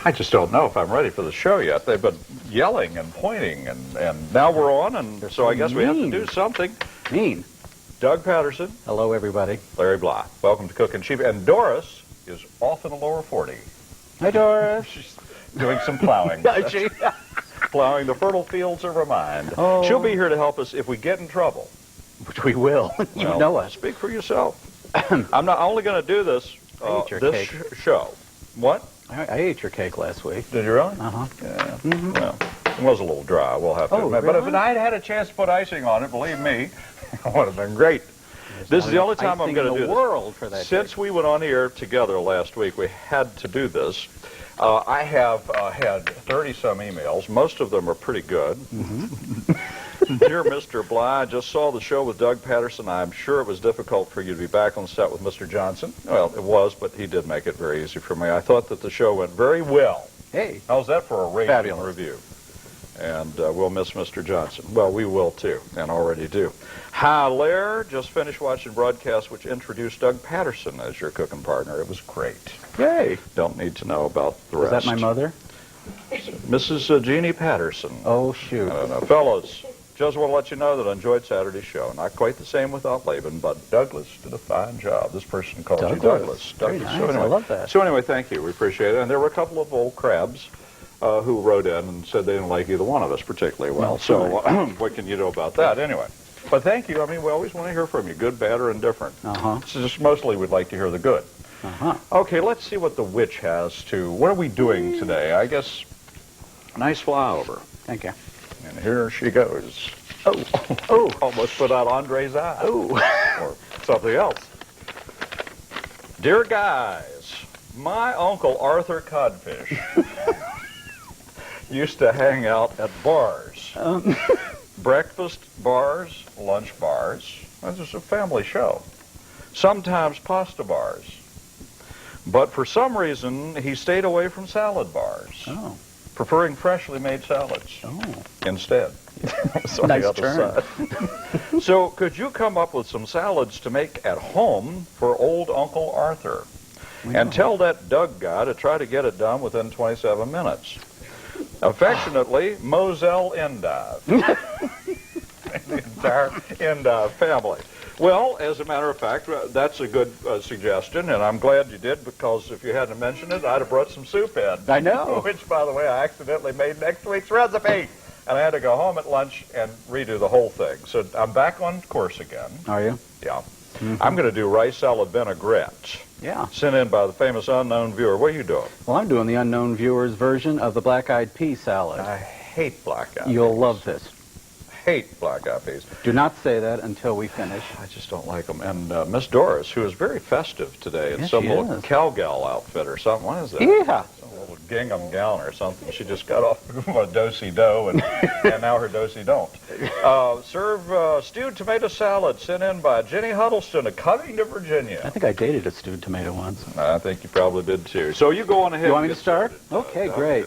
I just don't know if I'm ready for the show yet. They've been yelling and pointing, and now we're on, and so I guess we have to do something. Mean. Doug Patterson. Hello, everybody. Larry Blah. Welcome to Cookin' Chief. And Doris is off in the lower 40. Hi, Doris. She's doing some plowing. Plowing the fertile fields of her mind. Oh. She'll be here to help us if we get in trouble. Which we will. You Well, know us. Speak for yourself. I'm not only going to do this show. What? I ate your cake last week. Did you really? Uh-huh. Yeah. Mm-hmm. Well, it was a little dry, we'll have to admit. Really? But if I had had a chance to put icing on it, believe me, it would have been great. This is the only time I'm going to do this. For that Since cake. we went on the air together last week, we had to do this. I have had 30-some emails. Most of them are pretty good. Mm-hmm. Dear Mr. Bly, I just saw the show with Doug Patterson. I'm sure it was difficult for you to be back on set with Mr. Johnson. Well, it was, but he did make it very easy for me. I thought that the show went very well. Hey. How's that for a raving Fabulous. review? And we'll miss Mr. Johnson. Well, we will, too, and already do. Hi, Lair. Just finished watching broadcast which introduced Doug Patterson as your cooking partner. It was great. Yay. Don't need to know about the rest. Is that my mother? Mrs. Jeannie Patterson. Oh, shoot. I don't know. Fellows, just want to let you know that I enjoyed Saturday's show. Not quite the same without Laban, but Douglas did a fine job. This person called you Douglas. Very Douglas. nice. So anyway, I love that. So anyway, thank you. We appreciate it. And there were a couple of old crabs who wrote in and said they didn't like either one of us particularly well. No, so what can you do about that? Anyway. But thank you. I mean, we always want to hear from you, good, bad, or indifferent. Uh-huh. So just mostly we'd like to hear the good. Uh-huh. Okay, let's see what the witch has to... What are we doing today? I guess nice flyover. Thank you. And here she goes. Oh. Oh. Almost put out Andre's eye. Oh. Or something else. Dear guys, my Uncle Arthur Codfish used to hang out at bars. Breakfast bars, lunch bars. This is a family show. Sometimes pasta bars. But for some reason, he stayed away from salad bars, preferring freshly made salads instead. So nice turn. So could you come up with some salads to make at home for old Uncle Arthur? And tell that Doug guy to try to get it done within 27 minutes. Affectionately, Moselle Endive. The entire Endive family. Well, as a matter of fact, that's a good suggestion, and I'm glad you did, because if you hadn't mentioned it, I'd have brought some soup in. I know. Which, by the way, I accidentally made next week's recipe. And I had to go home at lunch and redo the whole thing. So I'm back on course again. Are you? Yeah. Mm-hmm. I'm going to do rice salad vinaigrette. Yeah. Sent in by the famous unknown viewer. What are you doing? Well, I'm doing the unknown viewer's version of the black-eyed pea salad. I hate black-eyed peas. You'll love this. Hate black-eyed peas. Do not say that until we finish. I just don't like them. And Miss Doris, who is very festive today in some little cowgirl outfit or something. What is that? Yeah. Some little gingham gown or something. She just got off a do-si-do, and now her do-si-don't. Serve stewed tomato salad sent in by Jenny Huddleston of Covington, Virginia. I think I dated a stewed tomato once. I think you probably did, too. So you go on ahead. You want me to start? Okay, great.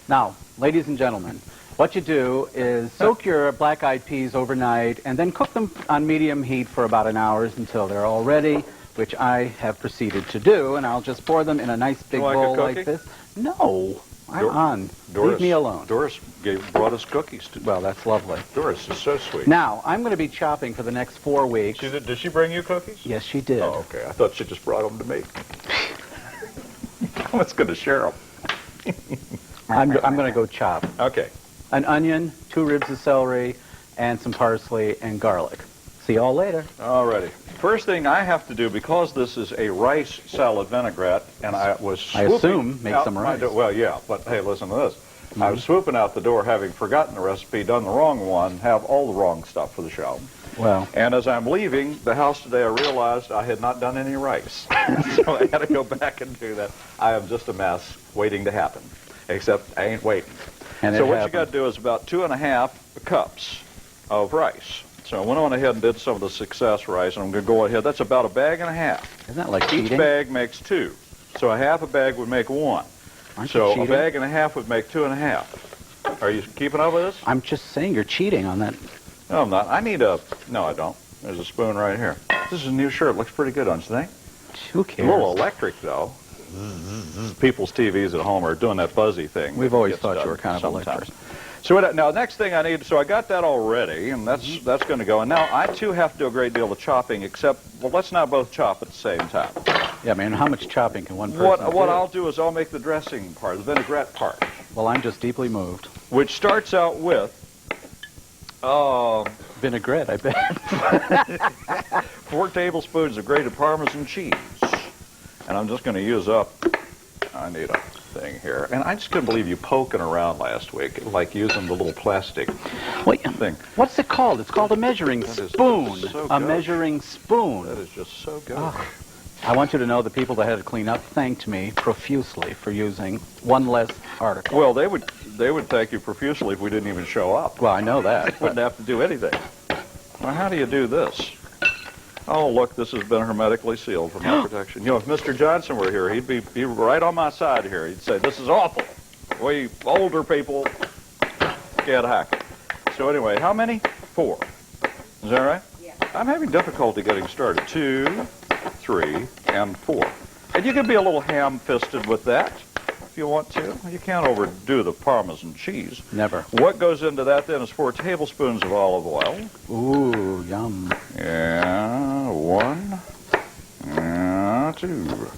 Now, ladies and gentlemen, what you do is soak your black-eyed peas overnight and then cook them on medium heat for about an hour until they're all ready, which I have proceeded to do, and I'll just pour them in a nice big bowl like this. No, I'm on. Leave me alone. Doris brought us cookies. Well, that's lovely. Doris is so sweet. Now, I'm going to be chopping for the next 4 weeks. Did she bring you cookies? Yes, she did. Oh, okay. I thought she just brought them to me. I was going to share them. I'm going to go chop. Okay. An onion, 2 ribs of celery, and some parsley and garlic. See you all later. Alrighty. First thing I have to do, because this is a rice salad vinaigrette, and I assume make some rice. Well, yeah, but hey, listen to this. I was swooping out the door having forgotten the recipe, done the wrong one, have all the wrong stuff for the show. Well. And as I'm leaving the house today, I realized I had not done any rice. So I had to go back and do that. I am just a mess waiting to happen, except I ain't waiting. And so what you got to do is about 2.5 cups of rice. So I went on ahead and did some of the success rice, and I'm going to go ahead. That's about 1.5 bags. Isn't that like cheating? Each bag makes 2. So a half a bag would make 1. Aren't so you cheating? 1.5 bags would make 2.5. Are you keeping up with this? I'm just saying you're cheating on that. No, I'm not. I need a... No, I don't. There's a spoon right here. This is a new shirt. Looks pretty good, don't you think? Who cares? A little electric, though. people's TVs at home are doing that fuzzy thing. We've always thought you were kind of sometimes. electric. So now, next thing I need, so I got that all ready, and that's going to go. And now I, too, have to do a great deal of chopping, except, well, let's not both chop at the same time. Yeah, man, how much chopping can one person do? What I'll do is I'll make the dressing part, the vinaigrette part. Well, I'm just deeply moved. Which starts out with... vinaigrette, I bet. 4 tablespoons of grated Parmesan cheese. And I'm just going to use up... I need a thing here. And I just couldn't believe you poking around last week, like using the little plastic thing. What's it called? It's called a measuring spoon. So a measuring spoon. That is just so good. Oh. I want you to know the people that had to clean up thanked me profusely for using one less article. Well, they would thank you profusely if we didn't even show up. Well, I know that. Wouldn't have to do anything. Well, how do you do this? Oh, look, this has been hermetically sealed for my protection. You know, if Mr. Johnson were here, he'd be right on my side here. He'd say, this is awful. We older people can't hack it. So anyway, how many? 4. Is that right? Yeah. I'm having difficulty getting started. 2, 3, and 4. And you can be a little ham-fisted with that if you want to. You can't overdo the Parmesan cheese. Never. What goes into that then is 4 tablespoons of olive oil. Ooh, yum. Yeah, 1, 2,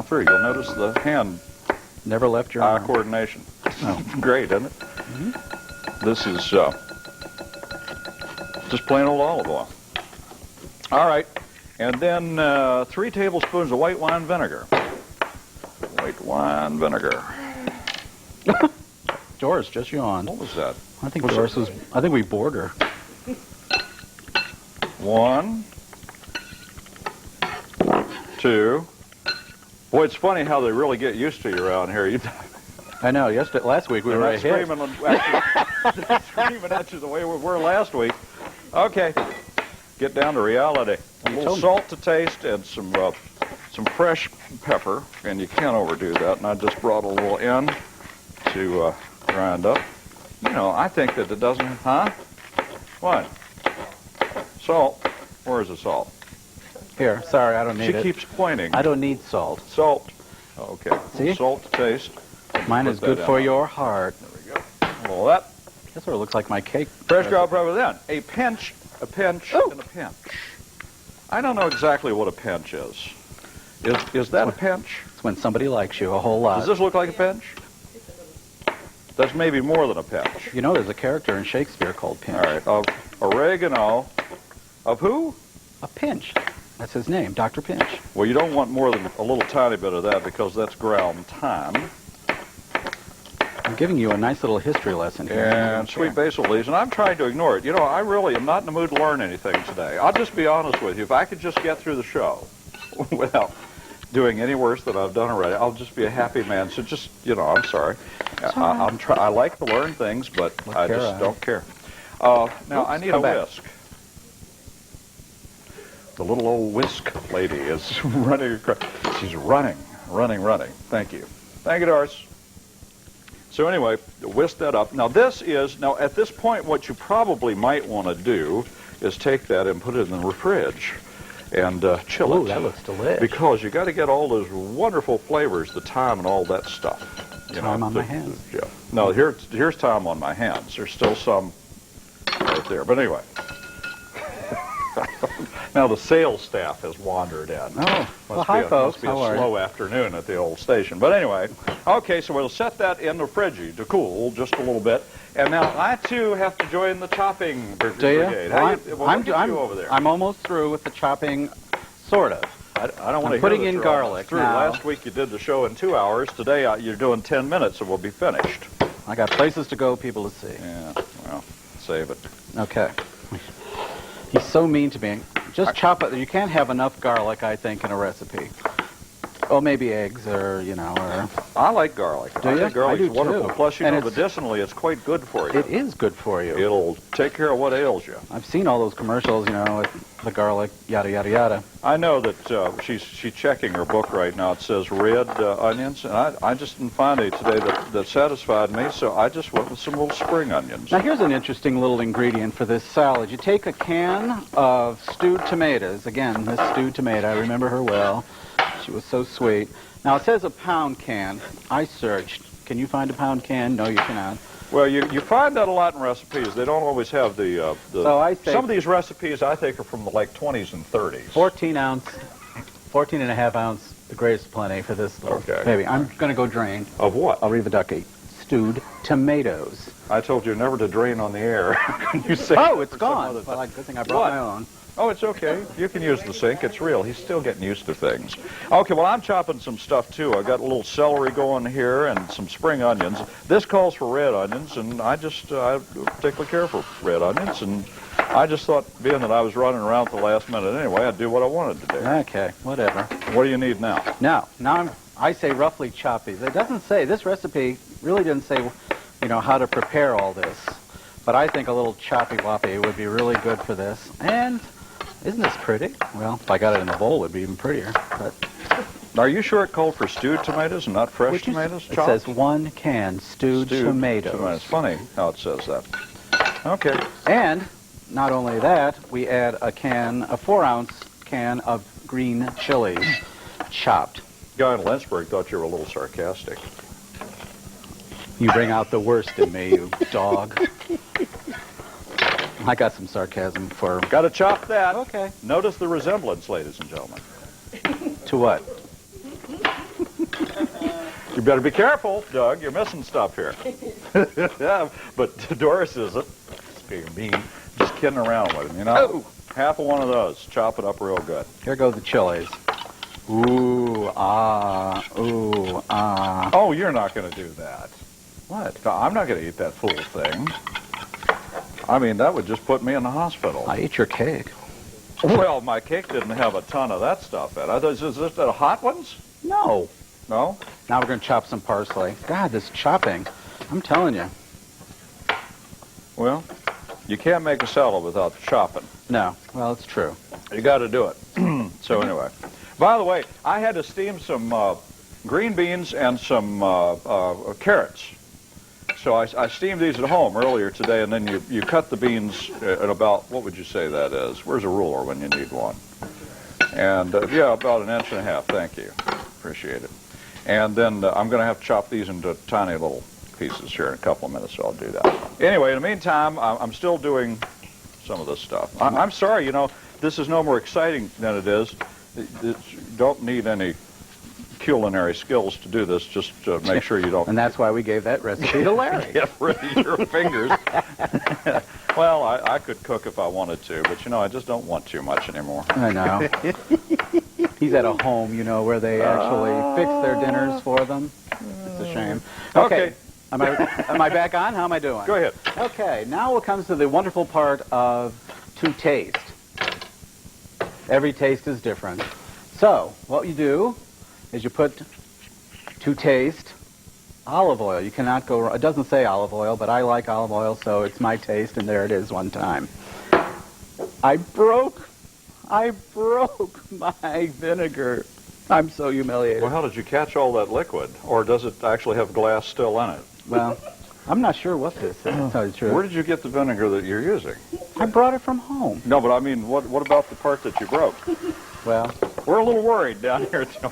3. You'll notice the hand Never left your eye arm. coordination. Oh. Great, isn't it? Mm-hmm. This is just plain old olive oil. All right, and then 3 tablespoons of white wine vinegar. White wine vinegar. Doris just yawned. What was that? I think Doris was. I think we bored her. 1, 2. Boy, it's funny how they really get used to you around here. I know. Last week we were right here. Screaming at you the way we were last week. Okay, get down to reality. A little salt to taste and some fresh pepper, and you can't overdo that. And I just brought a little in to grind up. You know, I think that it doesn't. Huh? What? Salt. Where's the salt? Here, sorry, I don't need She it. keeps pointing. I don't need salt. Salt. Okay. See? Salt to taste. Mine Put is that good down. for your heart. There we go. A little of that. That sort of looks like my cake. Fresh ground pepper then. A pinch, and a pinch. I don't know exactly what a pinch is. Is that a pinch? It's when somebody likes you a whole lot. Does this look like a pinch? That's maybe more than a pinch. You know, there's a character in Shakespeare called Pinch. All right. Of oregano. Of who? A Pinch. That's his name, Dr. Pinch. Well, you don't want more than a little tiny bit of that because that's ground thyme. I'm giving you a nice little history lesson here. And sweet basil leaves, and I'm trying to ignore it. You know, I really am not in the mood to learn anything today. I'll just be honest with you. If I could just get through the show without doing any worse than I've done already, I'll just be a happy man. So just, you know, I'm sorry. I like to learn things, but I just don't care. Now, I need a whisk. The little old whisk lady is running across. She's running. Thank you. Thank you, Doris. So anyway, whisk that up. Now at this point, what you probably might want to do is take that and put it in the fridge and chill it. Ooh, that looks delicious. Because you got to get all those wonderful flavors, the thyme and all that stuff. Thyme on my hands. Yeah. No, here's thyme on my hands. There's still some right there. But anyway. Now the sales staff has wandered in. Oh, well, hi, folks. Must be a slow afternoon at the old station. But anyway, okay, so we'll set that in the fridge to cool just a little bit. And now I, too, have to join the chopping brigade. Do you? What do you do over there? I'm almost through with the chopping, sort of. I don't want to putting hear in that you're garlic through. now. Last week you did the show in 2 hours. Today you're doing 10 minutes and we'll be finished. I got places to go, people to see. Yeah, well, save it. Okay. He's so mean to me. Just chop it. You can't have enough garlic, I think, in a recipe. Oh, maybe eggs or, or... I like garlic. Do you? I think garlic's I do, wonderful. too. Plus, And medicinally, it's quite good for you. It is good for you. It'll take care of what ails you. I've seen all those commercials, with the garlic, yada, yada, yada. I know that she's checking her book right now. It says red onions, and I just didn't find any today that satisfied me, so I just went with some little spring onions. Now, here's an interesting little ingredient for this salad. You take a can of stewed tomatoes. Again, this stewed tomato, I remember her well. She was so sweet. Now, it says a pound can. I searched. Can you find a pound can? No, you cannot. Well, you find that a lot in recipes. They don't always have the So I say some of these recipes I think are from the like 20s and 30s. 14 ounce, 14 and a half ounce, the greatest plenty for this little baby. I'm going to go drain. Of what? Arrivederci. Stewed tomatoes. I told you never to drain on the air. You say Oh, it's gone. Well, good thing I brought my own. Oh, it's okay. You can use the sink. It's real. He's still getting used to things. Okay, well, I'm chopping some stuff, too. I got a little celery going here and some spring onions. This calls for red onions, and I have particular care for red onions, and I just thought, being that I was running around at the last minute anyway, I'd do what I wanted to do. Okay, whatever. What do you need now? Now I say roughly chop these. It doesn't say, this recipe really didn't say, how to prepare all this. But I think a little choppy-woppy would be really good for this. And isn't this pretty? Well, if I got it in a bowl, it would be even prettier. But Are you sure it called for stewed tomatoes and not fresh tomatoes? It says 1 can stewed tomatoes. It's funny how it says that. Okay. And not only that, we add a 4-ounce can of green chilies, chopped. Guy in Lynchburg thought you were a little sarcastic. You bring out the worst in me, you dog. I got some sarcasm for... Got to chop that. Okay. Notice the resemblance, ladies and gentlemen. To what? You better be careful, Doug. You're missing stuff here. Yeah, but Doris isn't. Being mean. Just kidding around with him, Oh. Half of one of those. Chop it up real good. Here go the chilies. Ooh, ah, ooh, ah. Oh, you're not going to do that. What? No, I'm not going to eat that fool thing. I mean, that would just put me in the hospital. I ate your cake. Well, my cake didn't have a ton of that stuff in it. Is this the hot ones? No. No? Now we're going to chop some parsley. God, this chopping. I'm telling you. Well, you can't make a salad without chopping. No. Well, it's true. You got to do it. So anyway. By the way, I had to steam some green beans and some carrots. So I steamed these at home earlier today, and then you cut the beans at about, what would you say that is? Where's a ruler when you need one? And, yeah, about 1.5 inches. Thank you. Appreciate it. And then I'm going to have to chop these into tiny little pieces here in a couple of minutes, so I'll do that. Anyway, in the meantime, I'm still doing some of this stuff. I'm sorry, this is no more exciting than it is. You don't need any culinary skills to do this, just to make sure you don't... And that's why we gave that recipe to Larry. Get rid of your fingers. Well, I could cook if I wanted to, but, I just don't want too much anymore. I know. He's at a home, where they actually fix their dinners for them. It's a shame. Okay. Am I back on? How am I doing? Go ahead. Okay, now it comes to the wonderful part of to taste. Every taste is different. So, what you do is you put to taste olive oil. You cannot go wrong. It doesn't say olive oil, but I like olive oil, so it's my taste, and there it is one time. I broke my vinegar. I'm so humiliated. Well, how did you catch all that liquid? Or does it actually have glass still in it? Well, I'm not sure what this is, to tell you the truth. Where did you get the vinegar that you're using? I brought it from home. No, but I mean, what about the part that you broke? Well, we're a little worried down here at the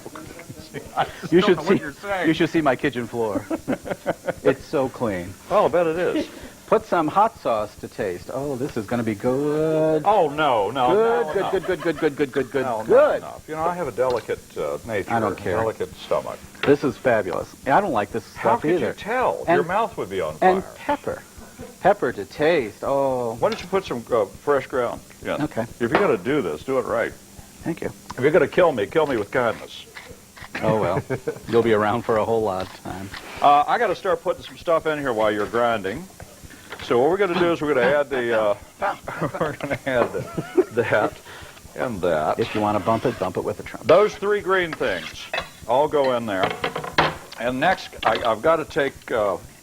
You should see my kitchen floor. It's so clean. Well, I bet it is. Put some hot sauce to taste. Oh, this is going to be good. Oh, no. Good. No. I have a delicate nature. I don't care. Delicate stomach. This is fabulous. I don't like this How stuff could either. you tell? And, your mouth would be on fire. And pepper. Pepper to taste. Oh. Why don't you put some fresh ground? Yeah. Okay. If you're going to do this, do it right. Thank you. If you're going to kill me with kindness. Oh, well. You'll be around for a whole lot of time. I got to start putting some stuff in here while you're grinding. So what we're going to do is we're going to add that and that. If you want to bump it with a trumpet. Those 3 green things all go in there. And next, I've got to take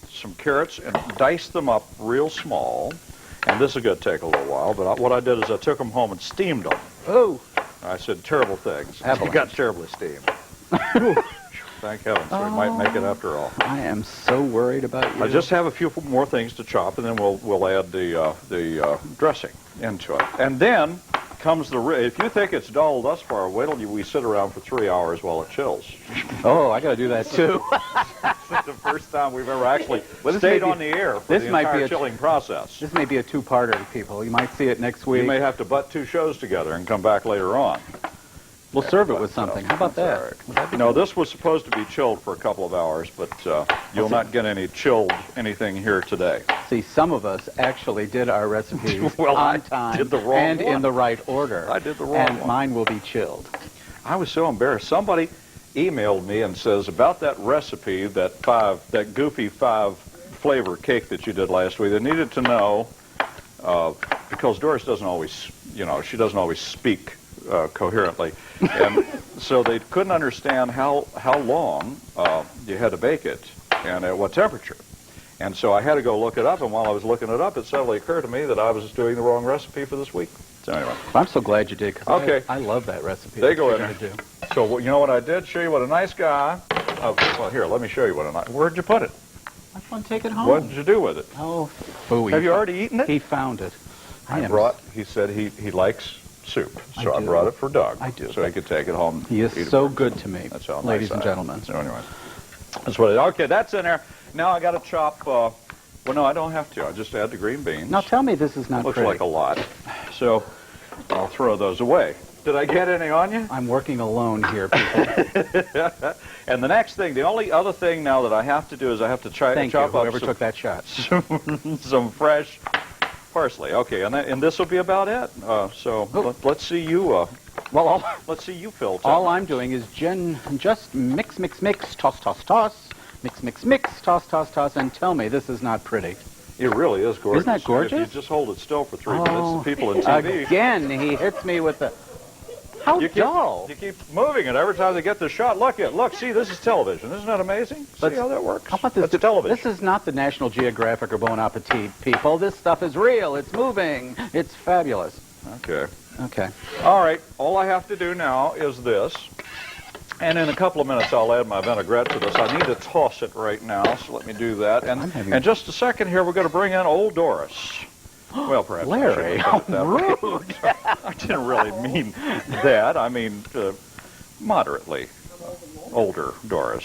some carrots and dice them up real small. And this is going to take a little while, but what I did is I took them home and steamed them. Oh. I said terrible things. Avalanche. You got terribly steamed. Thank heavens, we might make it after all. I am so worried about you. I just have a few more things to chop, and then we'll add the dressing into it. And then comes if you think it's dull thus far, wait till we sit around for 3 hours while it chills. Oh, I got to do that too. It's the first time we've ever actually stayed on the air for the entire chilling process. This may be a two-parter, people. You might see it next week. You may have to butt 2 shows together and come back later on. We'll serve it with something. How about that? Right. No, this was supposed to be chilled for a couple of hours, but you'll not get any chilled anything here today. See, some of us actually did our recipes well, on time did the wrong and one. In the right order. I did the wrong and one. Mine will be chilled. I was so embarrassed. Somebody emailed me and says about that recipe, that goofy 5-flavor cake that you did last week. They needed to know because Doris doesn't always, she doesn't always speak coherently, and so they couldn't understand how long you had to bake it and at what temperature. And so I had to go look it up, and while I was looking it up, it suddenly occurred to me that I was doing the wrong recipe for this week. So anyway. I'm so glad you did, because okay. I love that recipe. They go in there. So you know what I did? Show you what a nice guy. Well, here, let me show you what a nice. Where'd you put it? I want to take it home. What did you do with it? Oh, phooey. Have you already eaten it? He found it. He said he likes soup, so I brought it for Doug. I do. So he could take it home. He is so good to me, that's how ladies nice and gentlemen. So anyway, that's what okay, that's in there. Now I got to chop, well, no, I don't have to. I just add the green beans. Now tell me this is not Looks pretty. like a lot. So I'll throw those away. Did I get any on you? I'm working alone here, people. And the next thing, the only other thing now that I have to do is I have to chop up whoever took that shot. some fresh parsley. Okay, and this will be about it. Let's see you. Let's see you, Phil. All I'm doing is just mix, toss, mix, toss, and tell me this is not pretty. It really is gorgeous. Isn't that gorgeous? If you just hold it still for 3 minutes, the people in TV. Again, he hits me with the. How dull! You keep moving it every time they get the shot. Look, see, this is television. Isn't that amazing? See how that works? How about this? That's television. This is not the National Geographic or Bon Appetit, people. This stuff is real. It's moving. It's fabulous. Okay. Okay. All right. All I have to do now is this. And in a couple of minutes, I'll add my vinaigrette to this. I need to toss it right now, so let me do that. And in just a second here, we're going to bring in old Doris. Well, perhaps Larry, how rude. I didn't really mean that. I mean, moderately older Doris.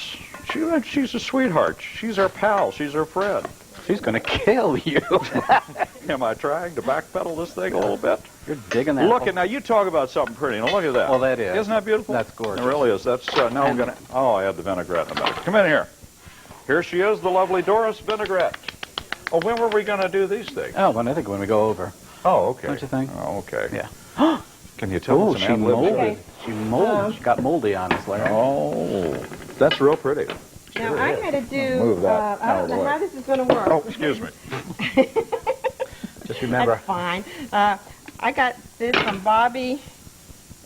She's a sweetheart. She's our pal. She's our friend. She's going to kill you. Am I trying to backpedal this thing a little bit? You're digging that. Look at now. You talk about something pretty. Now look at that. Well, that is. Isn't that beautiful? That's gorgeous. It really is. That's now we're gonna. Oh, I had the vinaigrette in a minute. Come in here. Here she is, the lovely Doris vinaigrette. Oh, when were we going to do these things? Oh, I think when we go over. Oh, okay. Don't you think? Oh, okay. Yeah. Can you tell it's an ad lib? Okay. She got moldy on us, Larry. Oh, that's real pretty. Now, I had to do, move that I don't know how this is going to work. Oh, excuse me. Just remember. That's fine. I got this from Bobby,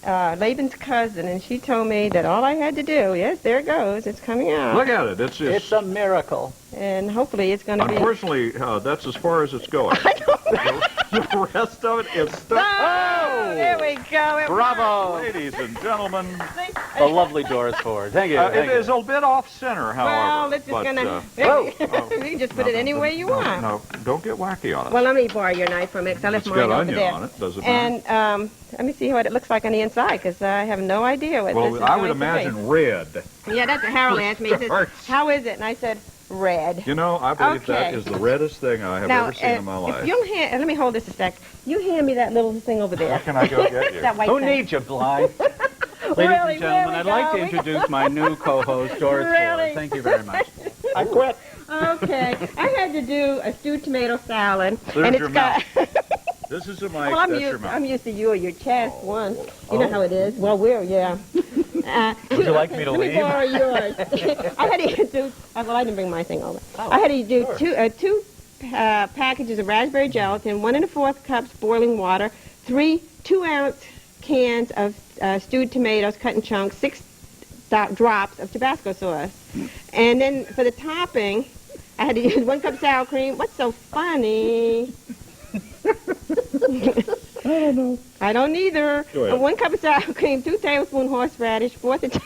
Laban's cousin, and she told me that all I had to do, yes, there it goes, it's coming out. Look at it. It's just. It's a miracle. And hopefully it's going to be... Unfortunately, that's as far as it's going. The rest of it is stuck. Oh, there we go. Bravo. Ladies and gentlemen. The lovely Doris Ford. Thank you. It is a bit off center, however. Well, it's just going to... You can just put it any way you want. No, don't get wacky on it. Well, let me borrow your knife from it, because I left It's mine got over onion there. on it, does it not? And let me see what it looks like on the inside, because I have no idea what this is Well, I would going to be. imagine red. Yeah, that's what Harold asked me. He says, how is it? And I said, red. You know, I believe that Okay. is the reddest thing I have ever seen in my life. If you'll let me hold this a sec. You hand me that little thing over there. How can I go get you? That white Who thing. needs you, Blythe? Ladies Really, and gentlemen, there we I'd like to go. introduce my new co-host, Doris Really? Ford. Thank you very much. I quit. Okay. I had to do a stewed tomato salad. There's and your it's got... This is a mic, Well, that's your mouth. I'm used to you or your chest one. You know how it is. Well, yeah. Would you like me to Let leave? me borrow yours. I had to do... Well, I didn't bring my thing over. I had to do two packages of raspberry gelatin, 1 1/4 cups boiling water, 3 2-ounce cans of stewed tomatoes cut in chunks, 6 drops of Tabasco sauce. And then for the topping, I had to use 1 cup sour cream. What's so funny? I don't know. I don't either. Go ahead. 1 cup of sour cream, 2 tablespoons horseradish, 1/4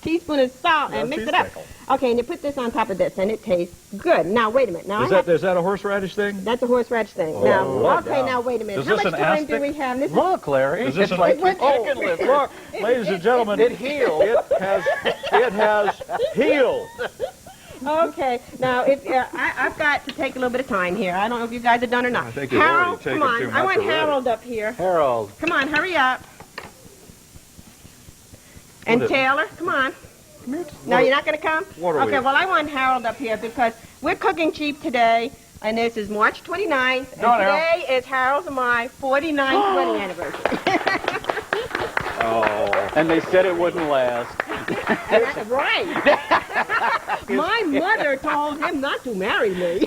teaspoon of salt, and mix it up. Okay, and you put this on top of this, and it tastes good. Now, wait a minute. Now, Is that a horseradish thing? that's a horseradish thing. Oh, now, okay, yeah. now, wait a minute. Is How this much an time do aspic? we have? This Look, Larry. Is this it's like It was- chicken liver. Look, ladies and gentlemen, It healed. It has healed. Okay, now I've got to take a little bit of time here. I don't know if you guys are done or not. I think you've already Harold, taken come on. too I much want already. Harold up here. Harold. Come on, hurry up. And What is- Taylor, come on. No, you're not going to come? What are we- Okay, well, I want Harold up here because we're cooking cheap today, and this is March 29th, and Go on, today is Harold's and my 49th wedding anniversary. Oh. And they said it wouldn't last. Right. My mother told him not to marry me.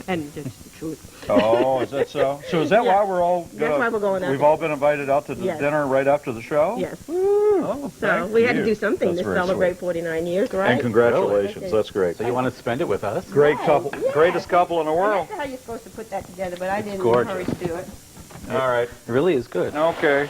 And it's the truth. Oh, is that so? So is that Yeah. why we're all That's why we're going out We've there. all been invited out to the Yes. dinner right after the show? Yes. Oh, So thank we had to you. do something That's to very celebrate sweet. 49 years, right? And congratulations. Really? That's great. So you want to spend it with us? Great Right, couple. yeah. Greatest couple in the And world. that's how you're supposed to put that together, but I didn't gorgeous. hurry to do it. All right. It really is good. Okay.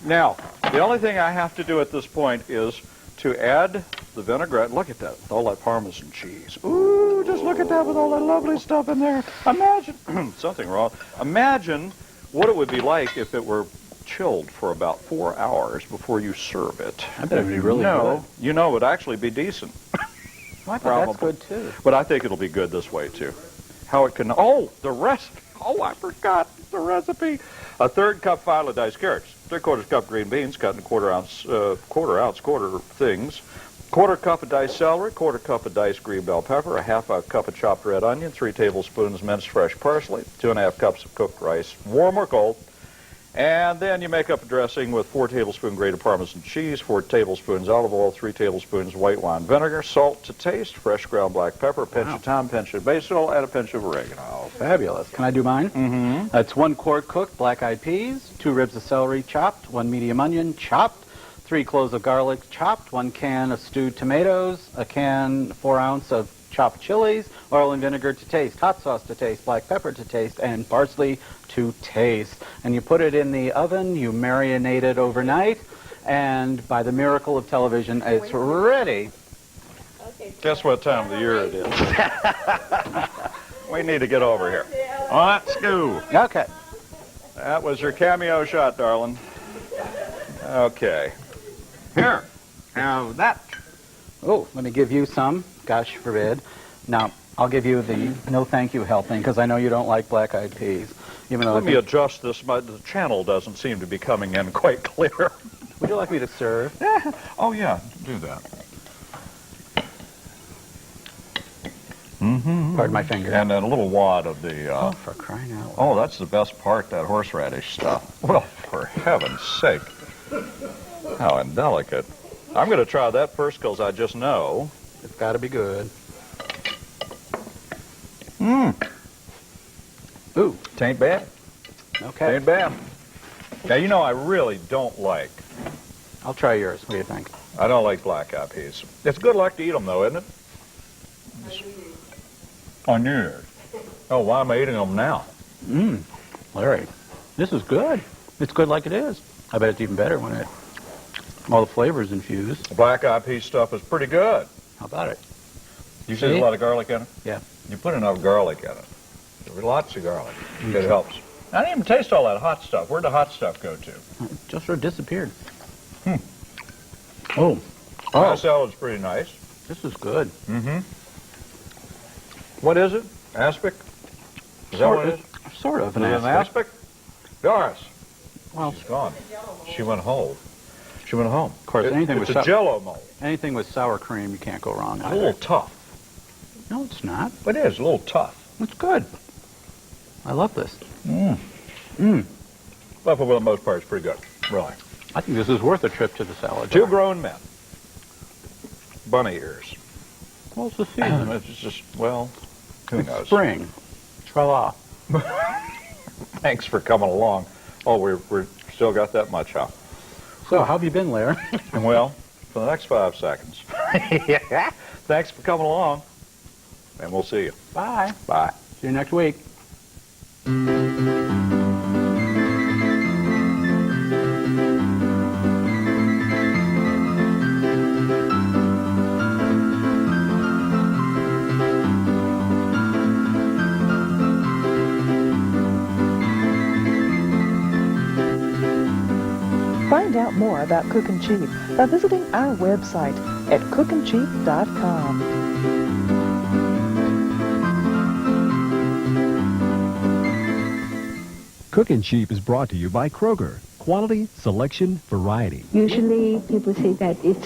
Now, the only thing I have to do at this point is to add the vinaigrette. Look at that, with all that Parmesan cheese. Ooh, just look at that with all that lovely stuff in there. Imagine, something wrong. Imagine what it would be like if it were chilled for about 4 hours before you serve it. I bet it'd be really No, you know, it would actually be decent. good. I think that's Probably. good, too. But I think it'll be good this way, too. How it can... Oh, the recipe. Oh, I forgot the recipe. A third cup file of diced carrots. 3/4 cup green beans cut in quarter things. 1/4 cup of diced celery. 1/4 cup of diced green bell pepper. 1/2 cup of chopped red onion. 3 tablespoons minced fresh parsley. 2 1/2 cups of cooked rice, warm or cold. And then you make up a dressing with 4 tablespoons grated Parmesan cheese, 4 tablespoons olive oil, 3 tablespoons white wine vinegar, salt to taste, fresh ground black pepper, pinch of thyme, pinch of basil, and a pinch of oregano. Fabulous. Can I do mine? Mm-hmm. That's 1 quart cooked black-eyed peas, 2 ribs of celery chopped, 1 medium onion chopped, 3 cloves of garlic chopped, 1 can of stewed tomatoes, a can 4 ounce of chopped chilies, oil and vinegar to taste, hot sauce to taste, black pepper to taste, and parsley to taste. And you put it in the oven, you marinate it overnight, and by the miracle of television, it's ready. Okay. Guess what time of the year it is? We need to get over here. Let's go. Okay. That was your cameo shot, darling. Okay. Here. Have that. Oh, let me give you some. Gosh forbid. Now, I'll give you the no thank you helping because I know you don't like black-eyed peas. Even though Let I me think- adjust this. The channel doesn't seem to be coming in quite clear. Would you like me to serve? Oh, yeah. Do that. Mm-hmm. Pardon my finger. And then a little wad of the... Oh, for crying out loud. Oh, that's the best part, that horseradish stuff. Well, for heaven's sake. How indelicate. I'm going to try that first because I just know. It's got to be good. Mmm. Ooh, Tain't bad. okay. Tain't bad. Now, you know I really don't like... I'll try yours. What do you think? I don't like black-eyed peas. It's good luck to eat them, though, isn't it? On New Year's. Oh, why am I eating them now? Mmm, Larry, this is good. It's good like it is. I bet it's even better when all the flavors infused. The black-eyed pea stuff is pretty good. How about it? You said there's a lot of garlic in it? Yeah. You put enough garlic in it. There's lots of garlic. It helps. I didn't even taste all that hot stuff. Where'd the hot stuff go to? It just sort of disappeared. Hmm. Oh, That salad's pretty nice. this is good. Mm-hmm. What is it? Aspic? Is that what it is? Sort of Is an it an aspect. aspic? Doris. Well, She's gone. She went home. She went home. Of course, anything it's with a Jell-O mold. anything with sour cream, you can't go wrong. It's a little Either. tough. No, it's not. It is a little tough. It's good. I love this. Mm. Mmm. But for the most part, it's pretty good. Really. I think this is worth a trip to the salad Two bar. grown men. Bunny ears. Well, it's the season. It's just, well, who It's knows? spring. Tra-la. Thanks for coming along. Oh, we're still got that much, huh? So, how have you been, Larry? Well, for the next 5 seconds. Yeah. Thanks for coming along. And we'll see you. Bye. Bye. See you next week. out more about Cookin' Cheap by visiting our website at cookincheap.com. Cookin' Cheap is brought to you by Kroger. Quality, selection, variety. Usually people say that it's a